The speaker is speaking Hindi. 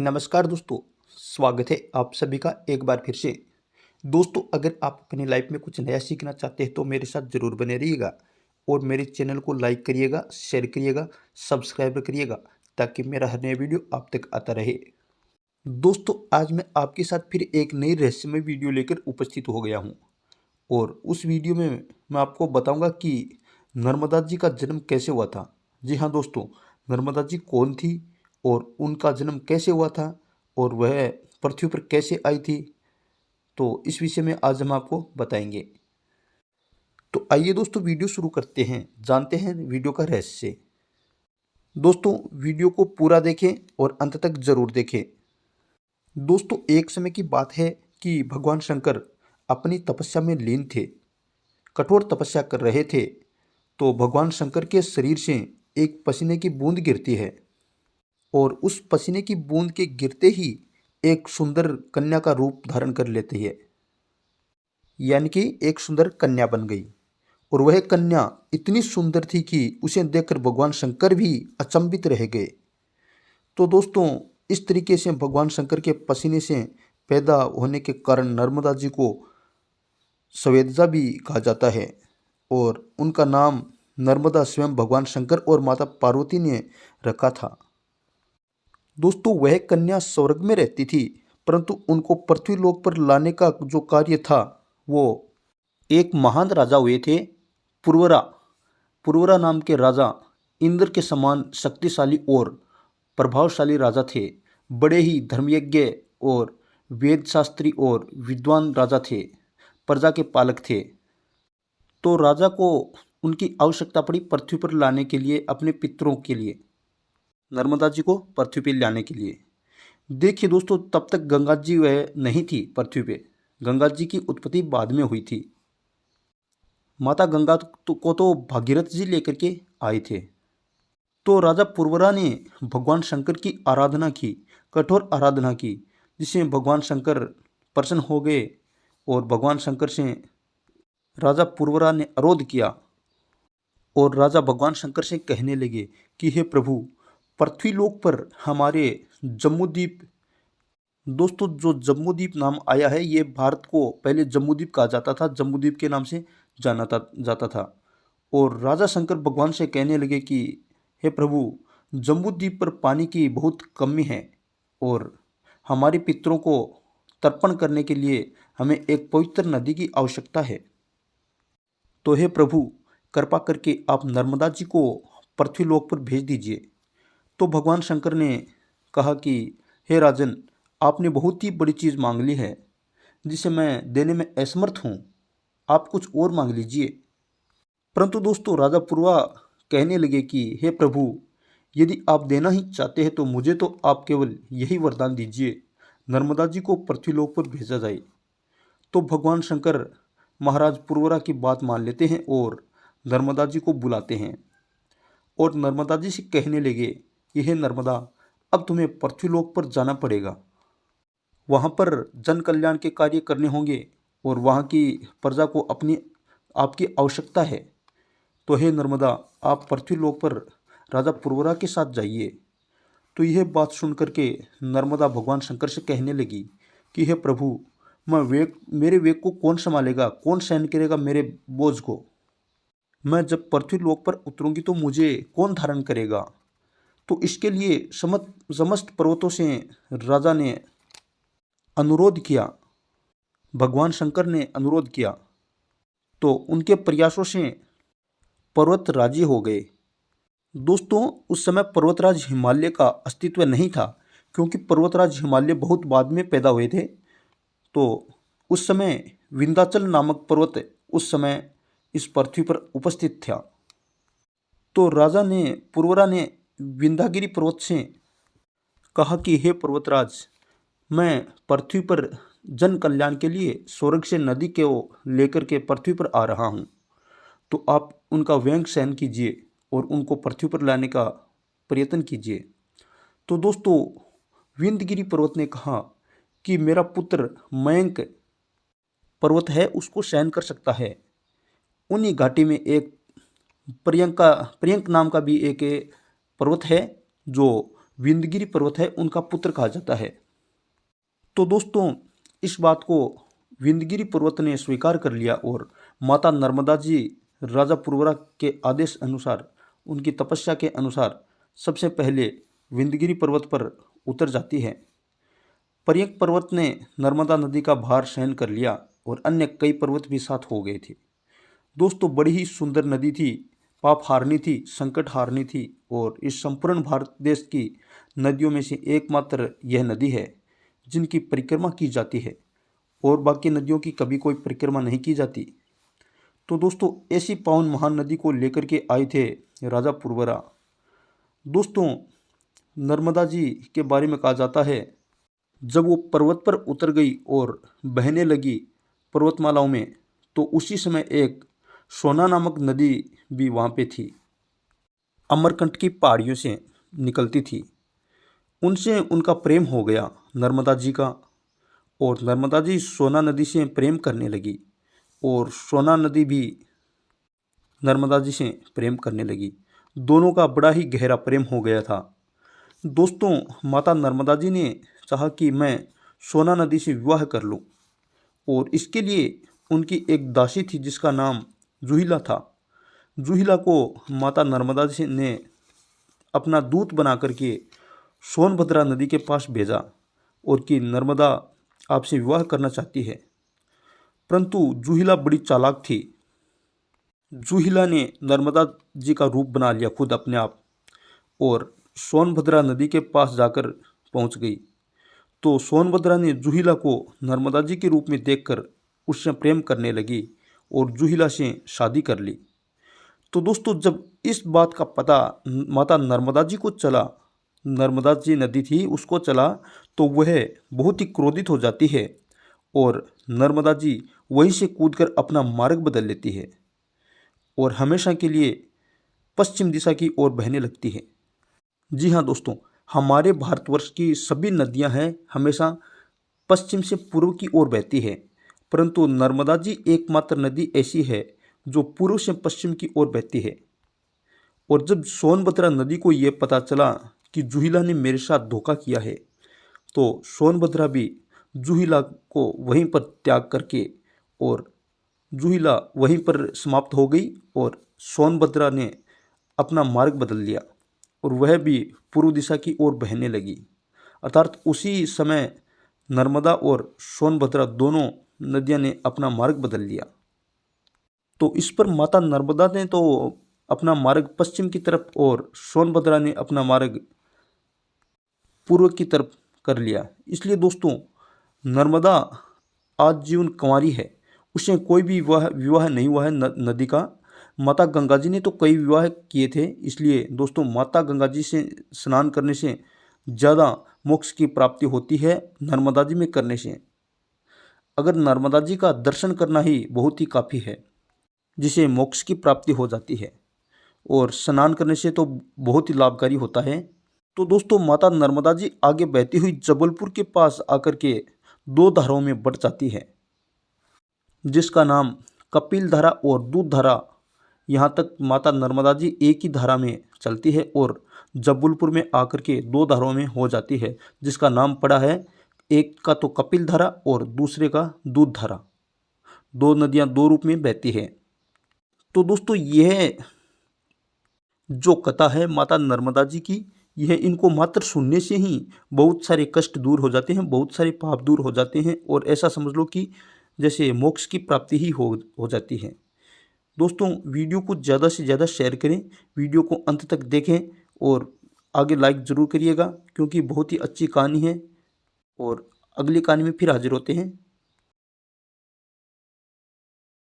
नमस्कार दोस्तों, स्वागत है आप सभी का एक बार फिर से। दोस्तों, अगर आप अपनी लाइफ में कुछ नया सीखना चाहते हैं तो मेरे साथ ज़रूर बने रहिएगा और मेरे चैनल को लाइक करिएगा, शेयर करिएगा, सब्सक्राइब करिएगा ताकि मेरा हर नया वीडियो आप तक आता रहे। दोस्तों, आज मैं आपके साथ फिर एक नई रहस्यमय वीडियो लेकर उपस्थित हो गया हूँ और उस वीडियो में मैं आपको बताऊँगा कि नर्मदा जी का जन्म कैसे हुआ था। जी हाँ दोस्तों, नर्मदा जी कौन थी और उनका जन्म कैसे हुआ था और वह पृथ्वी पर कैसे आई थी, तो इस विषय में आज हम आपको बताएंगे। तो आइए दोस्तों, वीडियो शुरू करते हैं, जानते हैं वीडियो का रहस्य। दोस्तों, वीडियो को पूरा देखें और अंत तक जरूर देखें। दोस्तों, एक समय की बात है कि भगवान शंकर अपनी तपस्या में लीन थे, कठोर तपस्या कर रहे थे। तो भगवान शंकर के शरीर से एक पसीने की बूंद गिरती है और उस पसीने की बूंद के गिरते ही एक सुंदर कन्या का रूप धारण कर लेती है, यानी कि एक सुंदर कन्या बन गई। और वह कन्या इतनी सुंदर थी कि उसे देखकर भगवान शंकर भी अचंभित रह गए। तो दोस्तों, इस तरीके से भगवान शंकर के पसीने से पैदा होने के कारण नर्मदा जी को सवेदजा भी कहा जाता है और उनका नाम नर्मदा स्वयं भगवान शंकर और माता पार्वती ने रखा था। दोस्तों, वह कन्या स्वर्ग में रहती थी, परंतु उनको पृथ्वी लोक पर लाने का जो कार्य था वो एक महान राजा हुए थे, पुरवरा। पुरवरा नाम के राजा इंद्र के समान शक्तिशाली और प्रभावशाली राजा थे। बड़े ही धर्मयज्ञ और वेद शास्त्री और विद्वान राजा थे, प्रजा के पालक थे। तो राजा को उनकी आवश्यकता पड़ी पृथ्वी पर लाने के लिए, अपने पितरों के लिए, नर्मदा जी को पृथ्वी पर लाने के लिए। देखिए दोस्तों, तब तक गंगा जी वह नहीं थी पृथ्वी पे। गंगा जी की उत्पत्ति बाद में हुई थी। माता गंगा को तो भागीरथ जी लेकर के आए थे। तो राजा पुरवरा ने भगवान शंकर की आराधना की, कठोर आराधना की, जिससे भगवान शंकर प्रसन्न हो गए और भगवान शंकर से राजा पुरवरा ने अनुरोध किया और राजा भगवान शंकर से कहने लगे कि हे प्रभु, पृथ्वी लोक पर हमारे जम्बूद्वीप। दोस्तों, जो जम्बूद्वीप नाम आया है, ये भारत को पहले जम्बूद्वीप कहा जाता था, जम्बूद्वीप के नाम से जाता था। और राजा शंकर भगवान से कहने लगे कि हे प्रभु, जम्बूद्वीप पर पानी की बहुत कमी है और हमारे पितरों को तर्पण करने के लिए हमें एक पवित्र नदी की आवश्यकता है। तो हे प्रभु, कृपा करके आप नर्मदा जी को पृथ्वी लोक पर भेज दीजिए। तो भगवान शंकर ने कहा कि हे राजन, आपने बहुत ही बड़ी चीज़ मांग ली है जिसे मैं देने में असमर्थ हूँ, आप कुछ और मांग लीजिए। परंतु दोस्तों, राजा पुरवा कहने लगे कि हे प्रभु, यदि आप देना ही चाहते हैं तो मुझे तो आप केवल यही वरदान दीजिए, नर्मदा जी को पृथ्वीलोक पर भेजा जाए। तो भगवान शंकर महाराज पुरवरा की बात मान लेते हैं और नर्मदा जी को बुलाते हैं और नर्मदा जी से कहने लगे कि हे नर्मदा, अब तुम्हें पृथ्वीलोक पर जाना पड़ेगा। वहाँ पर जन कल्याण के कार्य करने होंगे और वहाँ की प्रजा को अपनी आपकी आवश्यकता है। तो हे नर्मदा, आप पृथ्वीलोक पर राजा पुरवरा के साथ जाइए। तो यह बात सुन करके नर्मदा भगवान शंकर से कहने लगी कि हे प्रभु, मेरे वेग को कौन संभालेगा, कौन सहन करेगा मेरे बोझ को। मैं जब पृथ्वीलोक पर उतरूंगी तो मुझे कौन धारण करेगा। तो इसके लिए समस्त पर्वतों से राजा ने अनुरोध किया, भगवान शंकर ने अनुरोध किया। तो उनके प्रयासों से पर्वत राजी हो गए। दोस्तों, उस समय पर्वतराज हिमालय का अस्तित्व नहीं था, क्योंकि पर्वतराज हिमालय बहुत बाद में पैदा हुए थे। तो उस समय विंध्याचल नामक पर्वत उस समय इस पृथ्वी पर उपस्थित था। तो राजा ने पुरवरा ने विंध्यागिरी पर्वत से कहा कि हे पर्वतराज, मैं पृथ्वी पर जन कल्याण के लिए स्वर्ग से नदी को लेकर के पृथ्वी पर आ रहा हूँ, तो आप उनका व्यंग सहन कीजिए और उनको पृथ्वी पर लाने का प्रयत्न कीजिए। तो दोस्तों, विंध्यगिरी पर्वत ने कहा कि मेरा पुत्र मयंक पर्वत है, उसको सहन कर सकता है। उन्हीं घाटी में एक प्रियंक नाम का भी एक पर्वत है जो विंध्यगिरि पर्वत है उनका पुत्र कहा जाता है। तो दोस्तों इस बात को विंध्यगिरि पर्वत ने स्वीकार कर लिया और माता नर्मदा जी राजा पुरवरा के आदेश अनुसार, उनकी तपस्या के अनुसार सबसे पहले विंध्यगिरि पर्वत पर उतर जाती है। पर्यंक पर्वत ने नर्मदा नदी का भार सहन कर लिया और अन्य कई पर्वत भी साथ हो गए थे। दोस्तों बड़ी ही सुंदर नदी थी, पाप हारनी थी, संकट हारनी थी और इस संपूर्ण भारत देश की नदियों में से एकमात्र यह नदी है जिनकी परिक्रमा की जाती है और बाकी नदियों की कभी कोई परिक्रमा नहीं की जाती। तो दोस्तों ऐसी पावन महान नदी को लेकर के आए थे राजा पुरवरा। दोस्तों नर्मदा जी के बारे में कहा जाता है, जब वो पर्वत पर उतर गई और बहने लगी पर्वतमालाओं में, तो उसी समय एक सोना नामक नदी भी वहाँ पे थी, अमरकंटक की पहाड़ियों से निकलती थी। उनसे उनका प्रेम हो गया नर्मदा जी का, और नर्मदा जी सोना नदी से प्रेम करने लगी और सोना नदी भी नर्मदा जी से प्रेम करने लगी। दोनों का बड़ा ही गहरा प्रेम हो गया था। दोस्तों माता नर्मदा जी ने चाहा कि मैं सोना नदी से विवाह कर लूं, और इसके लिए उनकी एक दासी थी जिसका नाम जूहिला था। जूहिला को माता नर्मदा जी ने अपना दूत बना करके सोनभद्रा नदी के पास भेजा और कि नर्मदा आपसे विवाह करना चाहती है। परंतु जूहिला बड़ी चालाक थी। जूहिला ने नर्मदा जी का रूप बना लिया खुद अपने आप और सोनभद्रा नदी के पास जाकर पहुंच गई। तो सोनभद्रा ने जूहिला को नर्मदा जी के रूप में देखकर उससे प्रेम करने लगी और जूहिला से शादी कर ली। तो दोस्तों जब इस बात का पता माता नर्मदा जी को चला, नर्मदा जी नदी थी उसको चला, तो वह बहुत ही क्रोधित हो जाती है और नर्मदा जी वहीं से कूदकर अपना मार्ग बदल लेती है और हमेशा के लिए पश्चिम दिशा की ओर बहने लगती है। जी हाँ दोस्तों, हमारे भारतवर्ष की सभी नदियां हैं हमेशा पश्चिम से पूर्व की ओर बहती है, परंतु नर्मदा जी एकमात्र नदी ऐसी है जो पूर्व से पश्चिम की ओर बहती है। और जब सोनभद्रा नदी को ये पता चला कि जूहिला ने मेरे साथ धोखा किया है, तो सोनभद्रा भी जूहिला को वहीं पर त्याग करके और जूहिला वहीं पर समाप्त हो गई और सोनभद्रा ने अपना मार्ग बदल लिया और वह भी पूर्व दिशा की ओर बहने लगी। अर्थात उसी समय नर्मदा और सोनभद्रा दोनों नदियां ने अपना मार्ग बदल लिया। तो इस पर माता नर्मदा ने तो अपना मार्ग पश्चिम की तरफ और सोनभद्रा ने अपना मार्ग पूर्व की तरफ कर लिया। इसलिए दोस्तों नर्मदा आज जीवन कुंवारी है, उसे कोई भी विवाह नहीं हुआ है नदी का। माता गंगा जी ने तो कई विवाह किए थे। इसलिए दोस्तों माता गंगा जी से स्नान करने से ज़्यादा मोक्ष की प्राप्ति होती है नर्मदा जी में करने से। अगर नर्मदा जी का दर्शन करना ही बहुत ही काफ़ी है जिसे मोक्ष की प्राप्ति हो जाती है, और स्नान करने से तो बहुत ही लाभकारी होता है। तो दोस्तों माता नर्मदा जी आगे बहती हुई जबलपुर के पास आकर के दो धाराओं में बढ़ जाती है जिसका नाम कपिल धारा और दूध धारा। यहाँ तक माता नर्मदा जी एक ही धारा में चलती है और जबलपुर में आकर के दो धाराओं में हो जाती है जिसका नाम पड़ा है, एक का तो कपिल धारा और दूसरे का दूध धारा। दो नदियाँ दो रूप में बहती है। तो दोस्तों यह जो कथा है माता नर्मदा जी की, यह इनको मात्र सुनने से ही बहुत सारे कष्ट दूर हो जाते हैं, बहुत सारे पाप दूर हो जाते हैं और ऐसा समझ लो कि जैसे मोक्ष की प्राप्ति ही हो जाती है। दोस्तों वीडियो को ज़्यादा से ज़्यादा शेयर करें, वीडियो को अंत तक देखें और आगे लाइक ज़रूर करिएगा क्योंकि बहुत ही अच्छी कहानी है। और अगली कहानी में फिर हाजिर होते हैं।